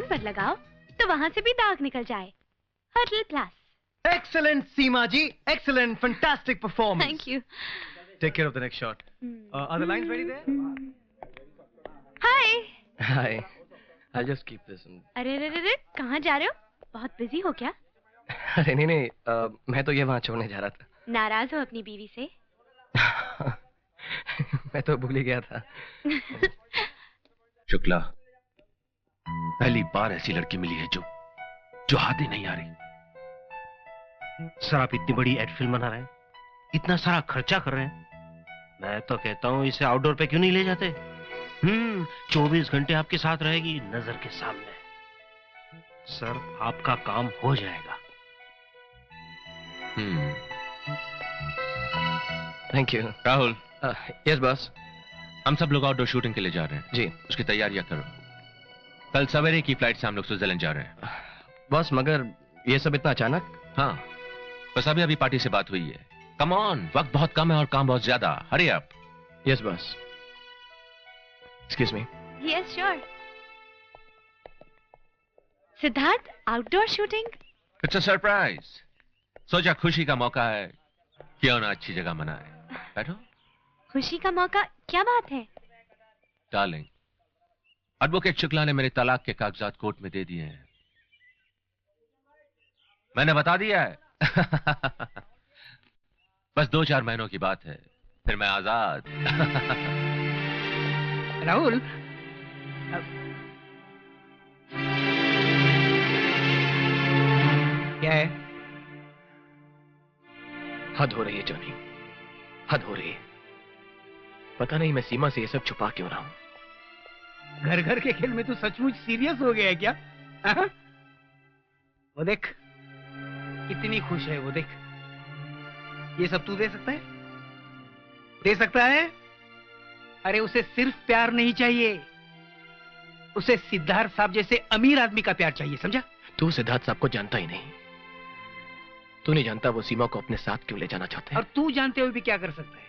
कान पर लगाओ तो वहाँ से भी दाग निकल जाए। Hurtle plus. Excellent, Seema ji. Excellent, fantastic performance. Thank you. Take care of the next shot. Are the lines ready there? Hi. Hi. I'll just keep this. अरे रे रे रे, कहाँ जा रहे हो? बहुत बिजी हो क्या? अरे नहीं, मैं तो ये वहाँ छोड़ने जा रहा था। नाराज हो अपनी बीवी से? मैं तो भूल ही गया था। शुक्ला, पहली बार ऐसी लड़की मिली है जो हाथ ही नहीं आ रही। सर, आप इतनी बड़ी एड फिल्म बना रहे हैं, इतना सारा खर्चा कर रहे हैं, मैं तो कहता हूँ इसे आउटडोर पे क्यों नहीं ले जाते? 24 घंटे आपके साथ रहेगी, नजर के सामने। सर, आपका काम हो जाएगा। Thank you. Rahul. Yes boss. हम सब लोग आउटडोर शूटिंग के लिए जा रहे हैं। जी। उसकी तैयारियां करो। कल सवेरे की फ्लाइट से हम लोग स्विट्जरलैंड जा रहे हैं। बॉस, मगर ये सब इतना अचानक? हाँ, बस अभी पार्टी से बात हुई है। कम ऑन, वक्त बहुत कम है और काम बहुत ज्यादा। Hurry up. Yes boss. Excuse me. Yes sure. Siddharth, outdoor shooting? It's a surprise. सोचा खुशी का मौका है, क्यों ना अच्छी जगह मनाए। बैठो। खुशी का मौका? क्या बात है? डार्लिंग, एडवोकेट शुक्ला ने मेरे तलाक के कागजात कोर्ट में दे दिए हैं। मैंने बता दिया है। बस 2-4 महीनों की बात है, फिर मैं आजाद। राहुल, क्या है? हद हो रही है जॉनी, हद हो रही है। पता नहीं मैं सीमा से ये सब छुपा क्यों रहा हूं। घर घर के खेल में तू सचमुच सीरियस हो गया है क्या? हाँ? वो देख, कितनी खुश है वो, देख। ये सब तू दे सकता है? दे सकता है? अरे उसे सिर्फ प्यार नहीं चाहिए, उसे सिद्धार्थ साहब जैसे अमीर आदमी का प्यार चाहिए, समझा? तू सिद्धार्थ साहब को जानता ही नहीं। तू नहीं जानता वो सीमा को अपने साथ क्यों ले जाना चाहते हैं। और तू जानते हुए भी क्या कर सकता है?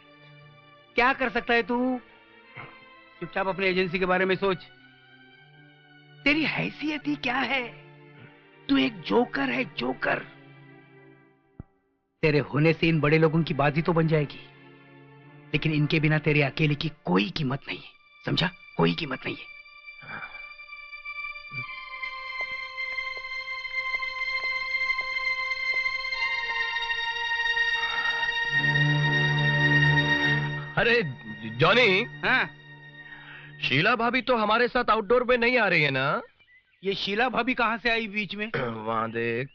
क्या कर सकता है तू? चुपचाप अपने एजेंसी के बारे में सोच। तेरी हैसियत ही क्या है? तू एक जोकर है, जोकर। तेरे होने से इन बड़े लोगों की बात ही तो बन जाएगी, लेकिन इनके बिना तेरे अकेले की कोई कीमत नहीं है, समझा? कोई कीमत नहीं है। अरे जॉनी। हाँ? शीला भाभी तो हमारे साथ आउटडोर में नहीं आ रही है ना? ये शीला भाभी कहाँ से आई बीच में? वहां देख।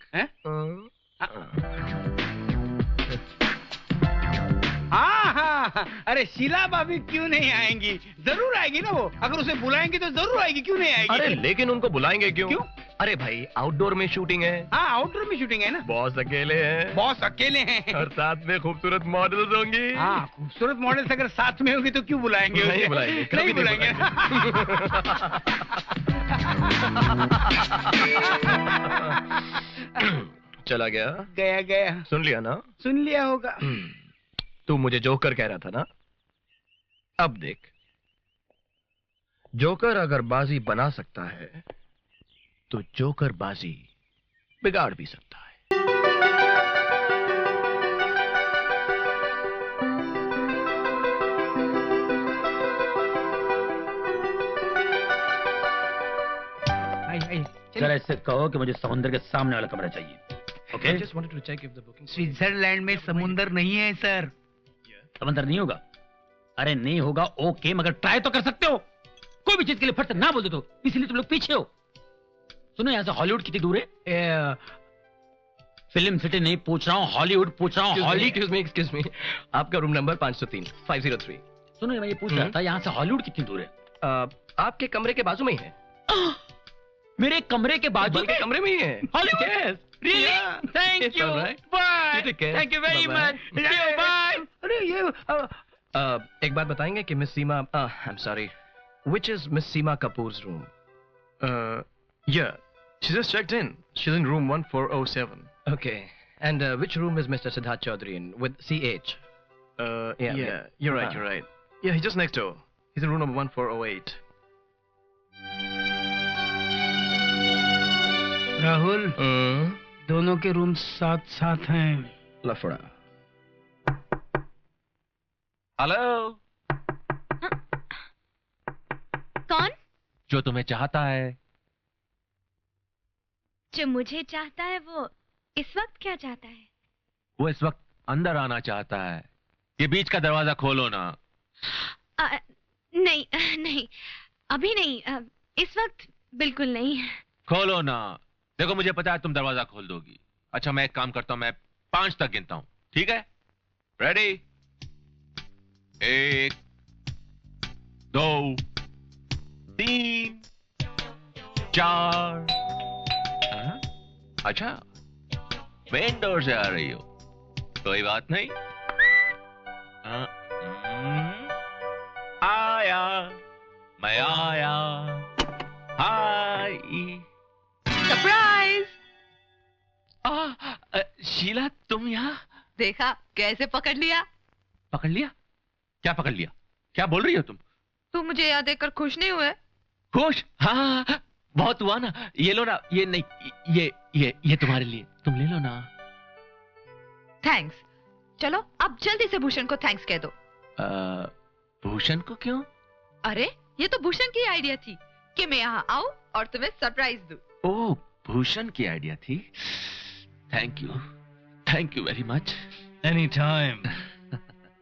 हाँ, अरे शीला भाभी क्यों नहीं आएंगी? जरूर आएगी ना वो। अगर उसे बुलाएंगे तो जरूर आएगी, क्यों नहीं आएगी? अरे लेकिन उनको बुलाएंगे क्यों? अरे भाई, आउटडोर में शूटिंग है। हाँ, आउटडोर में शूटिंग है ना। बॉस अकेले हैं। बॉस अकेले हैं और साथ में खूबसूरत मॉडल्स होंगी। हाँ, खूबसूरत मॉडल्स अगर साथ में होंगी तो क्यों बुलाएंगे? नहीं बुलाएंगे, नहीं बुलाएंगे। चला गया? गया गया। सुन लिया ना? सुन लिया होगा। तू मुझे जोकर कह रहा था ना? अब देख, जोकर अगर बाजी बना सकता है तो जोकर बाजी बिगाड़ भी सकता है। जरा इससे कहो कि मुझे समुद्र के सामने वाला कमरा चाहिए। ओके? स्विट्जरलैंड में समुंदर नहीं है सर। समुद्र नहीं होगा? अरे नहीं होगा, ओके, मगर ट्राई तो कर सकते हो। कोई भी चीज के लिए फट से ना बोल दे तो, इसलिए तुम लोग पीछे हो। सुनो, यहाँ से हॉलीवुड कितनी दूर है? फिल्म सिटी नहीं पूछ रहा हूँ, हॉलीवुड पूछ रहा हूँ। एक्सक्यूज मी, आपका रूम नंबर 503 503। सुनो, मैं ये पूछ रहा था, यहाँ से हॉलीवुड कितनी दूर है? आपके कमरे के बाजू में ही है। मेरे कमरे के बाजू के कमरे में ही है Hollywood? Really? Thank you. Bye. Thank you very much. See you. Bye. अरे ये एक बात बताएंगे कि miss Seema, I'm sorry, which is Miss Seema Kapoor's room? Yeah, she just checked in. She's in room 1407. Okay. And which room is Mr. Siddharth Chaudhary in with CH? Yeah, you're right, you're right. Yeah, he's just next door. He's in room number 1408. Rahul, दोनों के room साथ साथ हैं। लफड़ा। Hello. कौन? जो तुम्हें चाहता है। जो मुझे चाहता है वो इस वक्त क्या चाहता है? वो इस वक्त अंदर आना चाहता है। ये बीच का दरवाजा खोलो ना। नहीं नहीं, अभी नहीं, इस वक्त बिल्कुल नहीं। खोलो ना। देखो मुझे पता है तुम दरवाजा खोल दोगी। अच्छा मैं एक काम करता हूं, मैं 5 तक गिनता हूं, ठीक है? रेडी? 1 2 3 4। हाँ? अच्छा मेन डोर से आ रही हो, कोई बात नहीं। हाँ, आया, मैं आया। हाय। सरप्राइज। शीला तुम यहाँ? देखा कैसे पकड़ लिया? पकड़ लिया? क्या पकड़ लिया? क्या बोल रही हो तुम? तुम मुझे याद देखकर खुश नहीं हुए? खुश? हाँ बहुत हुआ ना। ये लो ना। ये नहीं, ये तुम्हारे लिए, तुम ले लो ना। थैंक्स। चलो अब जल्दी से भूषण को थैंक्स कह दो। भूषण को क्यों? अरे ये तो भूषण की आइडिया थी कि मैं यहाँ आऊं और तुम्हें सरप्राइज दूं। ओह भूषण की आइडिया थी। Thank you very much. Any time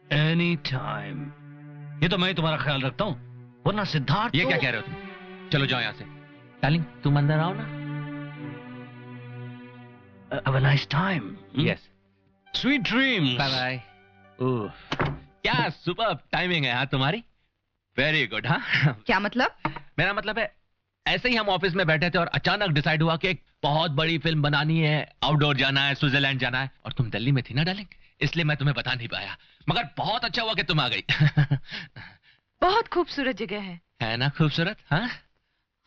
any time. ये तो मैं तुम्हारा ख्याल रखता हूँ, वरना सिद्धार्थ। ये क्या कह रहे हो तुम? चलो जाओ यहाँ से। डार्लिंग तुम अंदर आओ ना। Have a nice time. Yes. Sweet dreams. Bye bye. Oh क्या सुपर टाइमिंग है हाँ तुम्हारी। Very good. हाँ क्या मतलब? मेरा मतलब है ऐसे ही हम ऑफिस में बैठे थे और अचानक डिसाइड हुआ कि एक बहुत बड़ी फिल्म बनानी है, आउटडोर जाना है, स्विट्जरलैंड जाना है। और तुम दिल्ली में थी ना डार्लिंग, इसलिए मैं तुम्हें बता नहीं पाया, मगर बहुत अच्छा हुआ कि तुम आ गई। बहुत खूबसूरत जगह है ना खूबसूरत? हाँ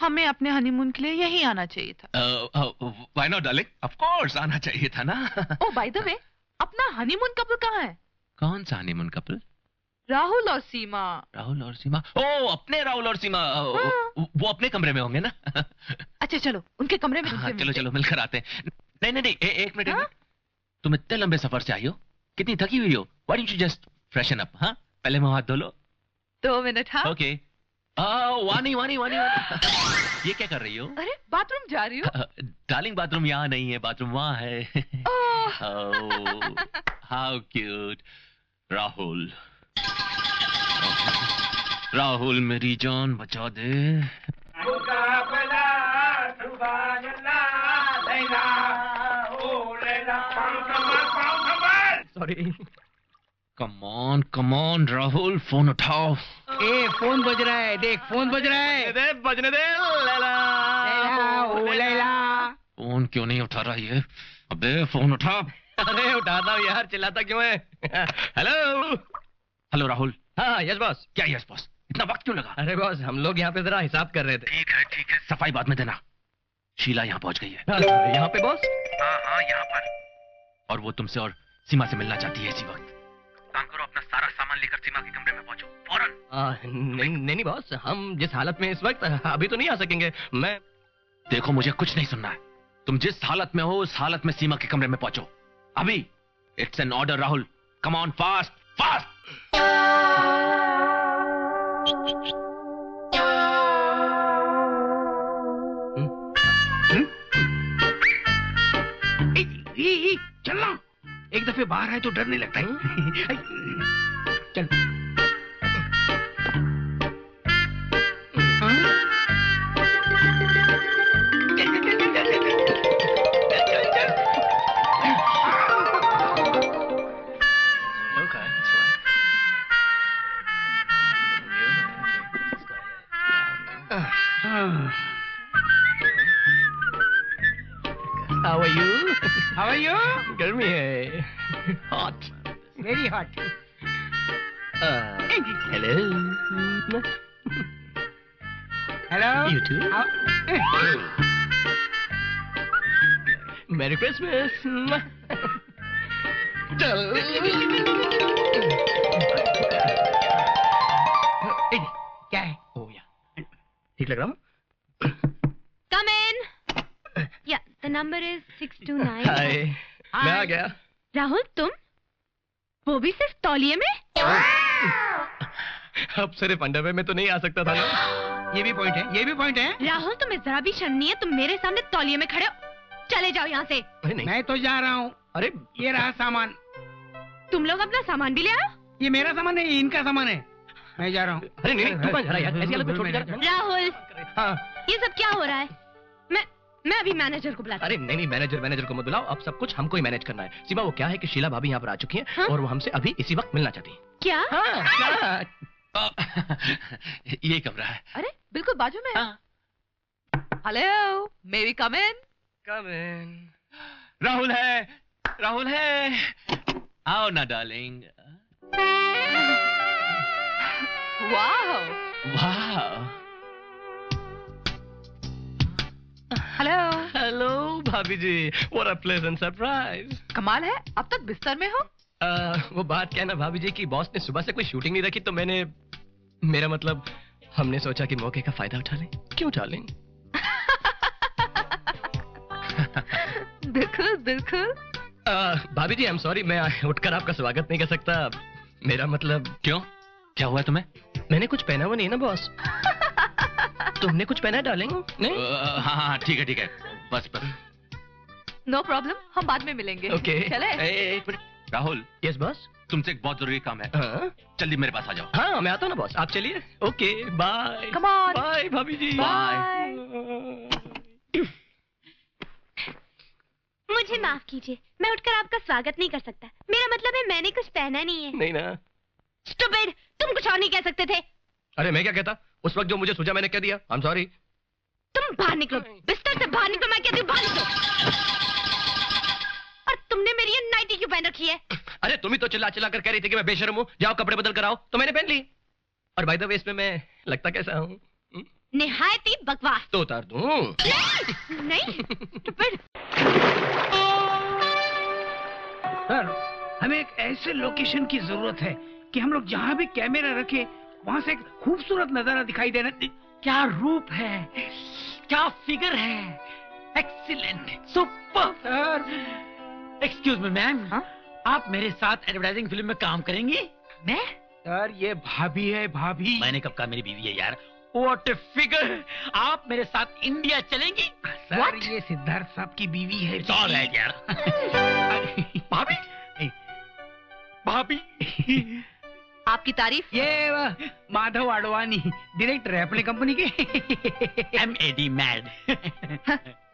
हमें अपने हनीमून के लिए यहीं आना चाहिए था। Why not darling, of course आना चाहिए था ना। ओह बाय द वे, अपना हनीमून कपल कहाँ है? कौन सा हनीमून कपल? राहुल और सीमा। राहुल और सीमा? ओ अपने राहुल और सीमा। वो अपने कमरे में होंगे ना। अच्छा चलो उनके कमरे में। हाँ, चलो मिलकर आते हैं। नहीं एक मिनट। तुम इतने लंबे सफर से आई हो, कितनी थकी हुई हो? Why don't you just freshen up? हाँ पहले मुंह हाथ धो लो। 2 मिनट। हाँ ओके। वानी ये क्या कर रही हो? अरे बाथरूम जा रही हो? डार्लिंग बाथरूम यहाँ नहीं है, बाथरूम वहाँ है। How cute. राहुल मेरी जान बचा दे। Sorry. Come on Rahul phone उठाओ। ए फोन बज रहा है, देख फोन बज रहा है। बजने दे लैला। ओ लैला। फोन क्यों नहीं उठा रहा ये? अबे फोन उठा। अरे उठाता हूँ यार, चिल्लाता क्यों है? हेलो राहुल। हाँ यस बॉस। क्या यस बॉस? इतना वक्त क्यों लगा? अरे बॉस हम लोग यहाँ पे जरा हिसाब कर रहे थे। ठीक है सफाई बाद में देना। शीला यहाँ पहुंच गई है। यहाँ पे बॉस? हाँ यहाँ पर। और वो तुमसे और सीमा से मिलना चाहती है इसी वक्त। काम करो, अपना सारा सामान लेकर सीमा के कमरे में पहुंचो फौरन। नहीं बॉस, हम जिस हालत में इस वक्त अभी तो नहीं आ सकेंगे। मैं देखो मुझे कुछ नहीं सुनना है। तुम जिस हालत में हो उस हालत में सीमा के कमरे में पहुंचो अभी। It's an order Rahul, come on fast fast. चलना, एक दफे बाहर आए तो डर नहीं लगता है। चल। How are you? How are you? गर्मी है. Hot. Very hot. Hello. Hello. You too. Merry Christmas. चल. क्या है? Oh yeah. ठीक लग रहा हूँ? Come in. Yeah, The number is 629. हाय, मैं आ गया। राहुल तुम? वो भी सिर्फ तौलिए में? अब सिर्फ अंडरवेयर में तो नहीं आ सकता था ना। ये भी पॉइंट है, ये भी पॉइंट है। राहुल तुम्हें जरा भी शर्म नहीं है? तुम मेरे सामने तौलिए में खड़े हो। चले जाओ यहाँ से। अरे नहीं। मैं तो जा रहा हूँ। अरे ये रहा सामान। तुम लोग अपना सामान भी ले आओ। ये मेरा सामान है, ये इनका सामान है। मैं जा रहा हूँ। अरे नहीं, तू कहाँ जा रहा है यार? ऐसी हालत में छोड़ के जा रहा है? राहुल हाँ। ये सब क्या हो रहा है? मैं अभी मैनेजर को बुलाती अरे नहीं, मैनेजर को मत बुलाओ। अब सब कुछ हमको ही मैनेज करना है। सीमा, वो क्या है कि शीला भाभी यहाँ पर आ चुकी हैं। हाँ? और वो हमसे अभी इसी वक्त मिलना चाहती हैं। क्या? हाँ। ये कमरा है। अरे बिल्कुल बाजू में है। Hello, may we come in? Come in. Rahul है। आओ ना डार्लिंग। वाह। वाह। हेलो भाभी जी, what a pleasant surprise. कमाल है, अब तक बिस्तर में हो? वो बात क्या है ना भाभी जी की बॉस ने सुबह से कोई शूटिंग नहीं रखी, तो मेरा मतलब हमने सोचा कि मौके का फायदा उठा लें। क्यों उठा लें? बिल्कुल। भाभी जी, आई एम सॉरी, मैं उठकर आपका स्वागत नहीं कर सकता। मेरा मतलब। क्यों? क्या हुआ तुम्हें? मैंने कुछ पहना हुआ नहीं ना बॉस। तुमने कुछ पहना है डार्लिंग? नहीं? हाँ, ठीक है। बस। नो प्रॉब्लम, हम बाद में मिलेंगे। ओके। चले। एक मिनट। राहुल। Yes boss. तुमसे एक बहुत जरूरी काम है। हाँ? जल्दी मेरे पास आ जाओ। हाँ, मैं आता हूँ ना बॉस, आप चलिए। Okay, bye. Come on. Bye भाभी जी। बाय। मुझे माफ कीजिए, मैं उठकर आपका स्वागत नहीं कर सकता। मेरा मतलब है मैंने कुछ पहना नहीं है। नहीं ना। स्टूपिड, तुम कुछ और नहीं कह सकते थे। अरे मैं क्या कहता? उस वक्त जो मुझे सूझा मैंने कह दिया। I am sorry. तुम बाहर निकलो, बिस्तर से बाहर निकलो, मैं कहती हूँ बाहर निकलो। और तुमने मेरी ये नाइटी क्यों पहन रखी है? अरे तुम ही तो चिल्ला कर कह रही थी कि मैं बेशर्म हूँ, जाओ कपड़े बदल कर आओ, तो मैंने पहन ली। और बाय द वे, इसमें मैं लगता कैसा हूँ? निहायत ही बकवास। तो उतार दूँ? नहीं, स्टूपिड। सर, हमें एक ऐसे लोकेशन की जरूरत है कि हम लोग जहाँ भी कैमरा रखे वहाँ से एक खूबसूरत नजारा दिखाई देना। क्या रूप है, क्या फिगर है, excellent, super. Sir, excuse me ma'am, आप मेरे साथ एडवर्टाइजिंग फिल्म में काम करेंगी? मैं? सर ये भाभी है, भाभी। मैंने कब कहा मेरी बीवी है यार? What a figure! आप मेरे साथ इंडिया चलेंगी? Sir What? ये सिद्धार्थ साहब की बीवी है। It's all right, यार। भाभी आपकी तारीफ? ये माधव आडवाणी डायरेक्टर है अपनी कंपनी के। MAD mad.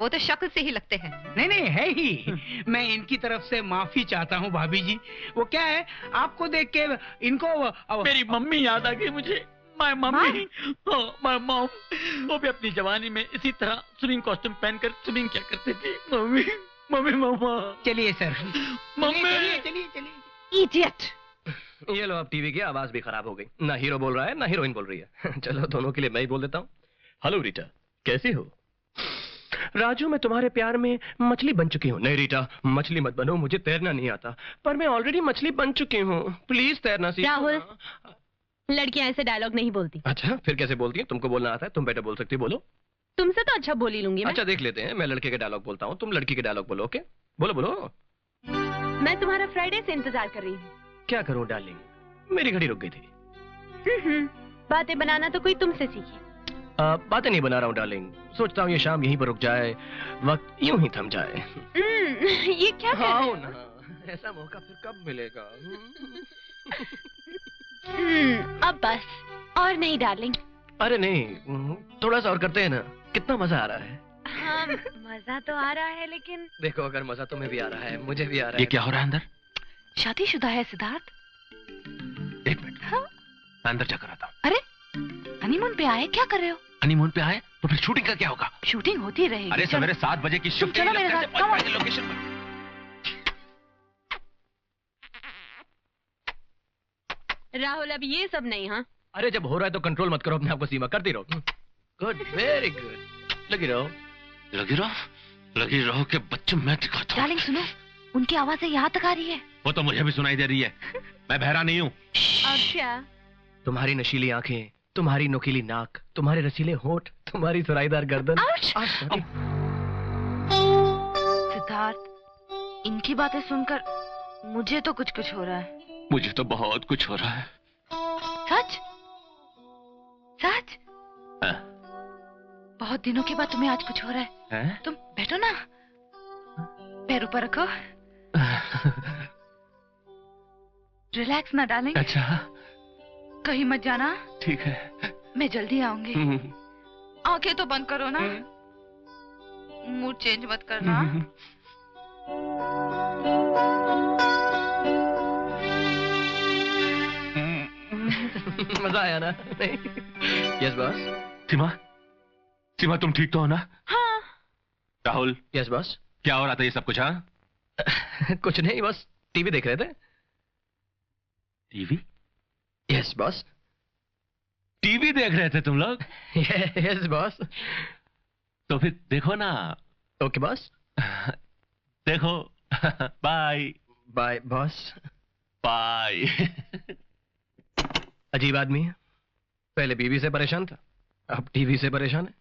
वो तो शक्ल से ही लगते हैं। नहीं है ही। मैं इनकी तरफ से माफी चाहता हूँ भाभी जी। वो क्या है, आपको देख के इनको मेरी मम्मी याद आ गई मुझे। My mummy, my mom. वो भी अपनी जवानी में इसी तरह स्विमिंग कॉस्ट्यूम पहनकर स्विमिंग किया करते थे। Mummy mamma. चलिए सर, मम्मी। चलिए। इडियट। ये लो, अब टीवी की आवाज भी खराब हो गई। ना हीरो बोल रहा है, ना हीरोइन बोल रही है। चलो दोनों के लिए मैं ही बोल देता हूँ। हेलो रीटा, कैसी हो? राजू, मैं तुम्हारे प्यार में मछली बन चुकी हूँ। नहीं रीटा, मछली मत बनो, मुझे तैरना नहीं आता। पर मैं ऑलरेडी मछली बन चुकी हूँ, प्लीज तैरना सीखो। राहुल, लड़कियां ऐसे डायलॉग नहीं बोलती। अच्छा, फिर कैसे बोलती है? तुमको बोलना आता है, तुम बेटर बोल सकती हो, बोलो। तुमसे तो अच्छा बोल ही लूंगी मैं। अच्छा देख लेते हैं, मैं लड़के के डायलॉग बोलता हूँ, तुम लड़की के डायलॉग बोलो। ओके, बोलो। मैं तुम्हारा फ्राइडे से इंतजार कर रही हूँ। क्या करूँ डार्लिंग, मेरी घड़ी रुक गई थी। बातें बनाना तो कोई तुमसे सीखे। बातें नहीं बना रहा हूँ डार्लिंग, सोचता हूँ ये शाम यहीं पर रुक जाए, वक्त यूं ही थम जाए। ये क्या कर रहे हो? ना, ऐसा मौका फिर कब मिलेगा? अब बस, और नहीं डार्लिंग। अरे नहीं, थोड़ा सा और करते हैं ना, कितना मजा आ रहा है। हाँ, मजा तो आ रहा है, लेकिन देखो, अगर मजा तुम्हें भी आ रहा है, मुझे भी आ रहा है। ये क्या हो रहा है अंदर? शादीशुदा है सिद्धार्थ। एक मिनट, मैं अंदर जाकर आता हूँ। अरे हनीमून पे आए, क्या कर रहे हो? हनीमून पे आए तो फिर शूटिंग का क्या होगा? शूटिंग होती रहेगी। अरे सवेरे 7 बजे की शिफ्ट, चलो मेरे साथ, come on। लोकेशन पर। राहुल अब ये सब नहीं। हाँ, अरे जब हो रहा है तो कंट्रोल मत करो अपने आप को सीमा, करती रहो। गुड, वेरी गुड, लगी रहो कि बच्चे मैं दिखाता हूँ। डार्लिंग सुनो, उनकी आवाजें यहाँ तक आ रही है। वो तो मुझे भी सुनाई दे रही है, मैं बहरा नहीं हूँ। अच्छा, तुम्हारी नशीली आंखें, तुम्हारी नुकीली नाक, तुम्हारे रसीले होंठ, तुम्हारी सुराईदार गर्दन। आउच! आ, sorry। इनकी बातें सुनकर मुझे तो कुछ कुछ हो रहा है। मुझे तो बहुत कुछ हो रहा है। सच? सच? हाँ। बहुत दिनों के बाद तुम्हें आज कुछ हो रहा है। हैं? तुम बैठो ना, पैर ऊपर रखो। रिलैक्स ना डार्लिंग। अच्छा कहीं मत जाना। ठीक है। मैं जल्दी आऊंगी। आंखें तो बंद करो ना। मूड चेंज मत करना। मजा आया ना? Yes boss. सीमा, सीमा तुम ठीक तो हो ना? हाँ। राहुल। Yes boss. क्या हो रहा था ये सब कुछ? हाँ कुछ नहीं, बस टीवी देख रहे थे। टीवी? Yes boss. टीवी देख रहे थे तुम लोग? Yes boss. तो फिर देखो ना। Okay boss. देखो। बाय। Bye boss. बाय। अजीब आदमी है, पहले बीवी से परेशान था, अब टीवी से परेशान है।